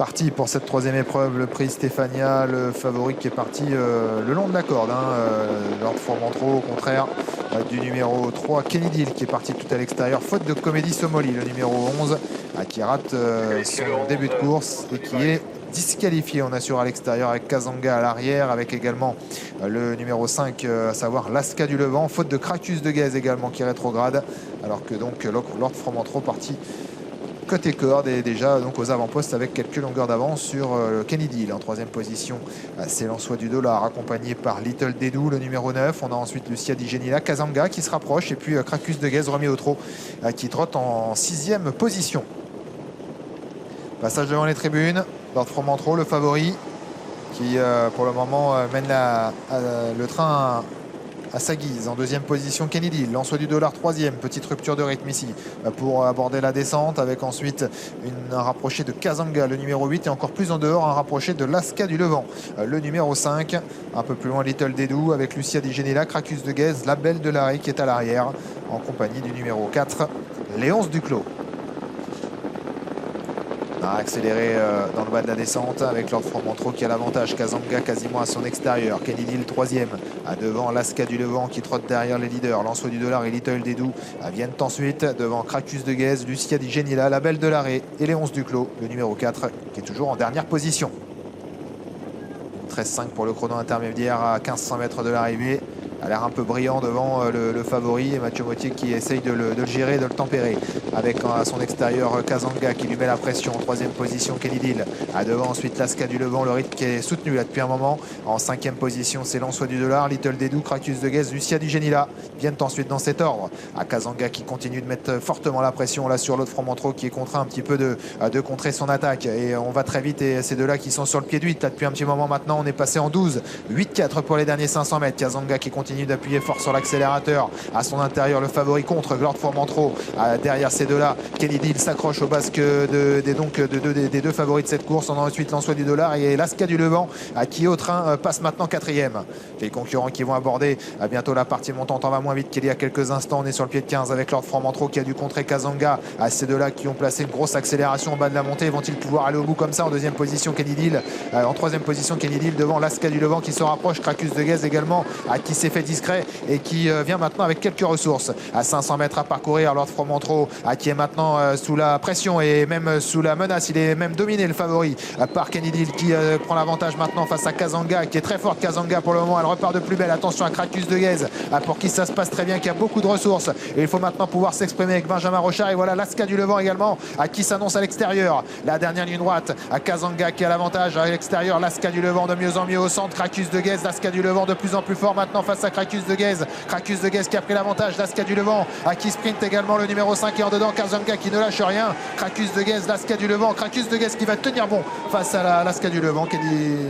parti pour cette troisième épreuve, le prix Stéphania, le favori qui est parti le long de la corde. Lord Fromentro, au contraire du numéro 3, Kenny Deal, qui est parti tout à l'extérieur, faute de Comédie Somoli, le numéro 11, qui rate son début de course et qui est disqualifié. On assure à l'extérieur avec Kazanga à l'arrière, avec également le numéro 5, à savoir Lasca du Levant, faute de Cracus de Guèze également qui rétrograde, alors que donc Lord Fromentro parti côté corde et déjà donc aux avant-postes avec quelques longueurs d'avance sur Kenny Deal. En troisième position, c'est Lançois du Dollar accompagné par Little Dedou, le numéro 9. On a ensuite Lucia Di Genila, Kazanga qui se rapproche et puis Cracus de Guèze remis au trot qui trotte en sixième position. Passage devant les tribunes, Lord Fromentro, le favori, qui pour le moment mène le train à sa guise. En deuxième position, Kenny Deal, Lançois du Dollar troisième, petite rupture de rythme ici pour aborder la descente, avec ensuite un rapproché de Kazanga, le numéro 8, et encore plus en dehors, un rapproché de Lasca du Levant, le numéro 5. Un peu plus loin, Little Dedou avec Lucia Di Genila, Cracus de Guèze, la Belle de Larry qui est à l'arrière, en compagnie du numéro 4, Léonce Duclos. A accéléré dans le bas de la descente avec Lord Fromentro qui a l'avantage. Kazanga quasiment à son extérieur. Kenny Deal troisième, devant Lasca du Levant qui trotte derrière les leaders. Lançois du Dollar et Little Dedou viennent ensuite devant Cracus de Guèze, Lucia Di Genila, la Belle de Larrey et Léonce Duclos, le numéro 4 qui est toujours en dernière position. 13,5 pour le chrono intermédiaire à 1500 mètres de l'arrivée. A l'air un peu brillant devant le favori, et Mathieu Mottier qui essaye de le gérer, de le tempérer, avec à son extérieur Kazanga qui lui met la pression. En troisième position, Kenny Deal, devant ensuite Lasca du Levant, le rythme qui est soutenu là depuis un moment. En cinquième position, c'est Lançois du Dollar, Little Dedou, Cracus de Guèze, Lucia Di Genila viennent ensuite dans cet ordre. À Kazanga qui continue de mettre fortement la pression là sur l'autre Fromentro qui est contraint un petit peu de contrer son attaque, et on va très vite, et ces deux-là qui sont sur le pied de 8 là depuis un petit moment maintenant. On est passé en 12, 8-4 pour les derniers 500 mètres. Kazanga qui continue d'appuyer fort sur l'accélérateur. À son intérieur, le favori contre Lord Fromentro. Derrière ces deux-là, Kenny Deal s'accroche au basque des deux favoris de cette course. On a ensuite Lançois du Dollar et Lasca du Levant qui au train passe maintenant quatrième. Les concurrents qui vont aborder bientôt la partie montante en va moins vite qu'il y a quelques instants. On est sur le pied de 15 avec Lord Fromentro qui a dû contrer Kazanga. Ces deux-là qui ont placé une grosse accélération en bas de la montée. Vont-ils pouvoir aller au bout comme ça? En deuxième position, Kenny Deal. En troisième position, Kenny Deal devant Lasca du Levant qui se rapproche. Cracus de Guèze également qui s'est fait discret et qui vient maintenant avec quelques ressources. À 500 mètres à parcourir, Lord Fromentro qui est maintenant sous la pression et même sous la menace. Il est même dominé, le favori, par Kenny Deal qui prend l'avantage maintenant face à Kazanga qui est très forte. Kazanga pour le moment, elle repart de plus belle. Attention à Cracus de Guèze pour qui ça se passe très bien, qui a beaucoup de ressources, et il faut maintenant pouvoir s'exprimer avec Benjamin Rochard. Et voilà Lasca du Levant également qui s'annonce à l'extérieur. La dernière ligne droite à Kazanga qui a l'avantage à l'extérieur. Lasca du Levant de mieux en mieux au centre. Cracus de Guèze, Lasca du Levant de plus en plus fort maintenant face à Cracus de Guèze. Cracus de Guèze qui a pris l'avantage. Lasca du Levant qui sprint également, le numéro 5 et en dedans Kazanga qui ne lâche rien. Cracus de Guèze, Lasca du Levant, Cracus de Guèze qui va tenir bon face à la Lasca du Levant qui est